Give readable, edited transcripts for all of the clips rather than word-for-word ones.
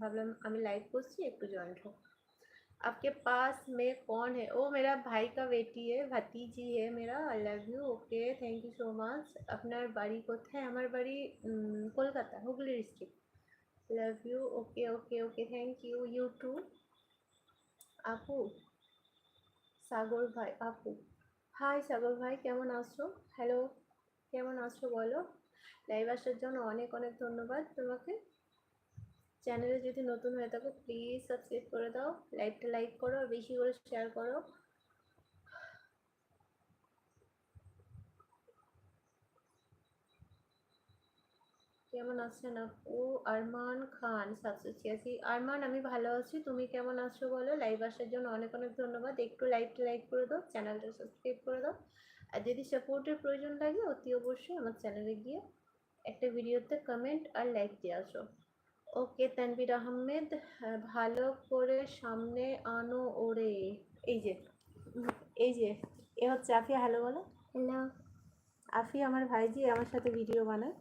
भावलाम আমি লাইভ করছি একটু জয়েন্ট हो। आपके पास में कौन है? ओ मेरा भाई का बेटी है, भतीजी है मेरा। I love you. Okay, thank you so much. আপনার বাড়ি কোথায়? আমার বাড়ি Kolkata, Hooghly district. Love you. Okay okay okay, thank you. You too. আপু, সাগর ভাই, আপু হাই সাগর ভাই, কেমন আছো? হ্যালো, কেমন আছো বলো? লাইভ আসার জন্য অনেক অনেক ধন্যবাদ তোমাকে। চ্যানেলে যদি নতুন হয়ে থাকো প্লিজ সাবস্ক্রাইব করে দাও, লাইভটা লাইক করো, বেশি করে শেয়ার করো। কেমন আছেন আপু? আরমান খান 786। আরমান, আমি ভালো আছি, তুমি কেমন আছো বলো? লাইভ আসার জন্য অনেক অনেক ধন্যবাদ। একটু লাইভটা লাইক করে দাও, চ্যানেলটা সাবস্ক্রাইব করে দাও। আর যদি সাপোর্টের প্রয়োজন লাগে অতি অবশ্যই আমার চ্যানেলে গিয়ে একটা ভিডিওতে কমেন্ট আর লাইক দিয়ে আসো। ওকে তানভীর আহমেদ, ভালো করে সামনে আনো ওরে। এই যে এই যে এ হচ্ছে আফিয়া। হ্যালো বলো। হ্যালো আফি, আমার ভাইজি আমার সাথে ভিডিও বানায়।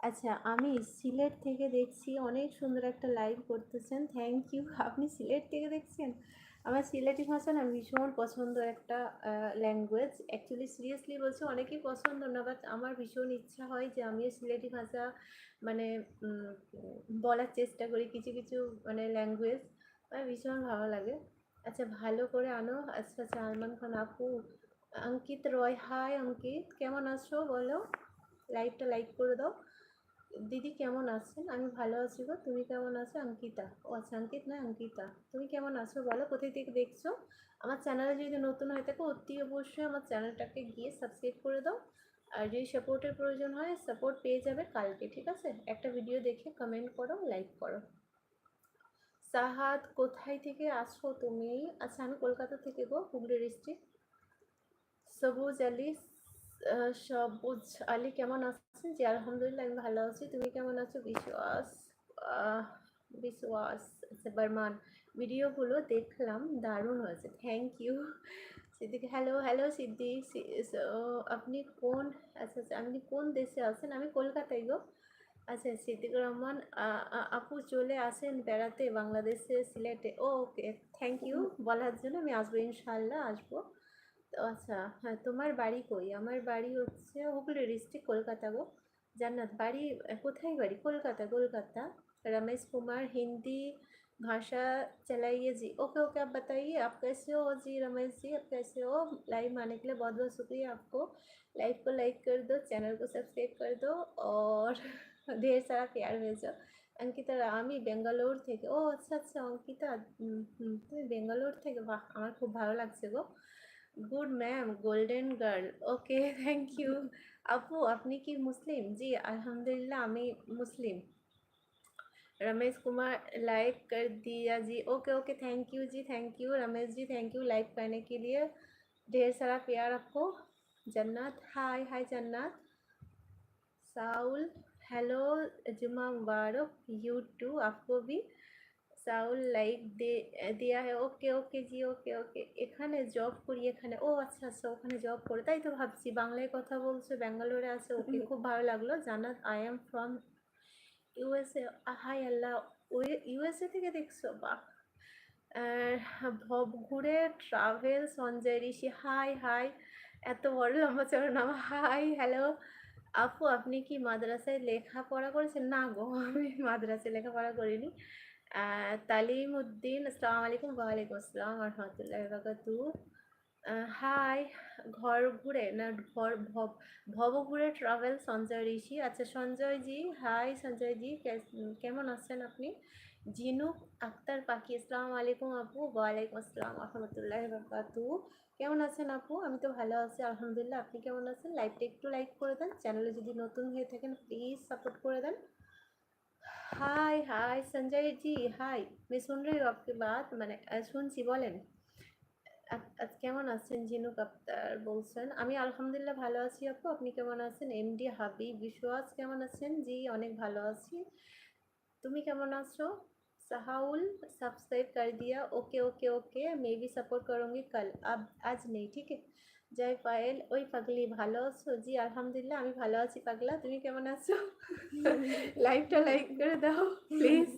আচ্ছা, আমি সিলেট থেকে দেখছি, অনেক সুন্দর একটা লাইভ করতেছেন, থ্যাংক ইউ। আপনি সিলেট থেকে দেখছেন? আমার সিলেটি ভাষা না ভীষণ পছন্দ একটা ল্যাঙ্গুয়েজ। অ্যাকচুয়ালি সিরিয়াসলি বলছি, অনেকেই পছন্দ না, বাট আমার ভীষণ ইচ্ছা হয় যে আমিও সিলেটি ভাষা মানে বলার চেষ্টা করি কিছু কিছু মানে ল্যাঙ্গুয়েজ, আমার ভীষণ ভালো লাগে। আচ্ছা, ভালো করে আনো। আচ্ছা আচ্ছা, আরমান খান আপু। অঙ্কিত রয়, হাই অঙ্কিত, কেমন আছো বলো? লাইভটা লাইক করে দাও। দিদি কেমন আছেন? আমি ভালো আছি গো, তুমি কেমন আছো? অঙ্কিতা, ও আচ্ছা অঙ্কিত না, অঙ্কিতা, তুমি কেমন আছো বলো? কোথায় থেকে দেখছো? আমার চ্যানেলে যদি নতুন হয়ে থাকে অতি অবশ্যই আমার চ্যানেলটাকে গিয়ে সাবস্ক্রাইব করে দাও। আর যদি সাপোর্টের প্রয়োজন হয় সাপোর্ট পেয়ে যাবে কালকে, ঠিক আছে? একটা ভিডিও দেখে কমেন্ট করো, লাইক করো। সাহাদ, কোথায় থেকে আসো তুমি? আচ্ছা, আমি কলকাতা থেকে গো, হুগলি ডিস্ট্রিক্ট। সবুজ আলী, সবুজ আলী কেমন আছেন? জি আলহামদুলিল্লাহ, আমি ভালো আছি, তুমি কেমন আছো? বিশ্বাস, বিশ্বাস। আচ্ছা বর্মান, ভিডিওগুলো দেখলাম, দারুণ হয়েছে, thank you. Siddique, hello hello Siddique. আপনি কোন, আচ্ছা আচ্ছা, আপনি কোন দেশে আছেন? আমি কলকাতায় গো। আচ্ছা, সিদ্দিকুর রহমান, আপু চলে আসেন বেড়াতে বাংলাদেশে, সিলেটে। ও ওকে, থ্যাংক ইউ বলার জন্য। আমি আসবো, ইনশাল্লাহ আসবো। তো আচ্ছা, হ্যাঁ, তোমার বাড়ি কই? আমার বাড়ি হচ্ছে হুগলি ডিস্ট্রিক্ট, কলকাতা গো। জান্নাত, বাড়ি কোথায়? বাড়ি কলকাতা, কলকাতা। रमेश कुमार, हिंदी भाषा चलाइए जी। ओके ओके, आप बताइए आप कैसे हो जी? रमेश जी, आप कैसे हो? लाइव आने के लिए बहुत बहुत शुक्रिया आपको। लाइव को लाइक कर दो, चैनल को सब्सक्राइब कर दो और ढेर सारा प्यार भेजो। অঙ্কিতা, আমি বেঙ্গালোর থেকে। ও আচ্ছা আচ্ছা অঙ্কিতা, তুমি বেঙ্গালোর থেকে, বাহ, আমার খুব ভালো লাগছে গো। Good ma'am, golden girl, okay thank you. আপু আপনি কি মুসলিম? জি अल्हम्दुलिल्लाह, আমি মুসলিম। रमेश कुमार, लाइक कर दिया जी। Okay okay, thank you ji, thank you Ramesh ji, thank you like करने के लिए, ढेर सारा प्यार आपको। जन्नत, हाय हाय जन्नत। साउल, हेलो, जुमा मुबारक, यू टू, आपको भी। সাউল লাইক দেয়া है। ওকে ওকে জি, ওকে ওকে। এখানে জব করি এখানে। ও আচ্ছা আচ্ছা, ওখানে জব করে, তাই তো ভাবছি বাংলায় কথা বলছো, ব্যাঙ্গালোরে আছে। ওকে, খুব ভালো লাগলো Jannat. I am from USA. হাই আল্লাহ, ওই ইউএসএ থেকে দেখছো, বাহ। ভবঘুরে travel, Sanjay Rishi, hi hi. এত বড় লম্বা চড়ো নাম, হাই হ্যালো। আপু আপনি কি মাদ্রাসায় লেখাপড়া করেছেন? না গো, আমি মাদ্রাসায় লেখাপড়া করিনি। তালিম উদ্দিন, আসসালামু আলাইকুম। ওয়ালাইকুম আসসালাম রহমতুল্লাহ বারাকাতু। হাই, ঘর ঘুরে না ভব ঘুরে ট্রাভেল, সঞ্জয় ঋষি। আচ্ছা সঞ্জয় জি, হাই সঞ্জয় জি, কেমন আছেন আপনি? জিনুক আক্তার পাখি, আসসালামু আলাইকুম আপু। ওয়ালাইকুম আসসালাম রহমতুল্লাহ বারাকাতু। কেমন আছেন আপু? আমি তো ভালো আছি আলহামদুলিল্লাহ, আপনি কেমন আছেন? লাইভটা একটু লাইক করে দেন, চ্যানেলে যদি নতুন হয়ে থাকেন প্লিজ সাপোর্ট করে দেন। हाय हाय संजय जी, हाय। मैं सुन रही हूँ आपकी बात, মানে শুনছি, বলেন। কেমন আছেন? ঝিনুক আক্তার বলছেন। আমি আলহামদুলিল্লাহ ভালো আছি আপু, আপনি কেমন আছেন? এমডি হাবিব বিশ্বাস, কেমন আছেন? জি অনেক ভালো আছি, তুমি কেমন আছো? साहुल, सब्सक्राइब कर दिया। ओके ओके ओके, मैं भी सपोर्ट करूँगी कल, अब आज नहीं, ठीक है। জয় পায়েল, ওই পাগলি ভালো আছো? জি আলহামদুলিল্লাহ আমি ভালো আছি পাগলা, তুমি কেমন আছো? লাইভটা লাইক করে দাও প্লিজ।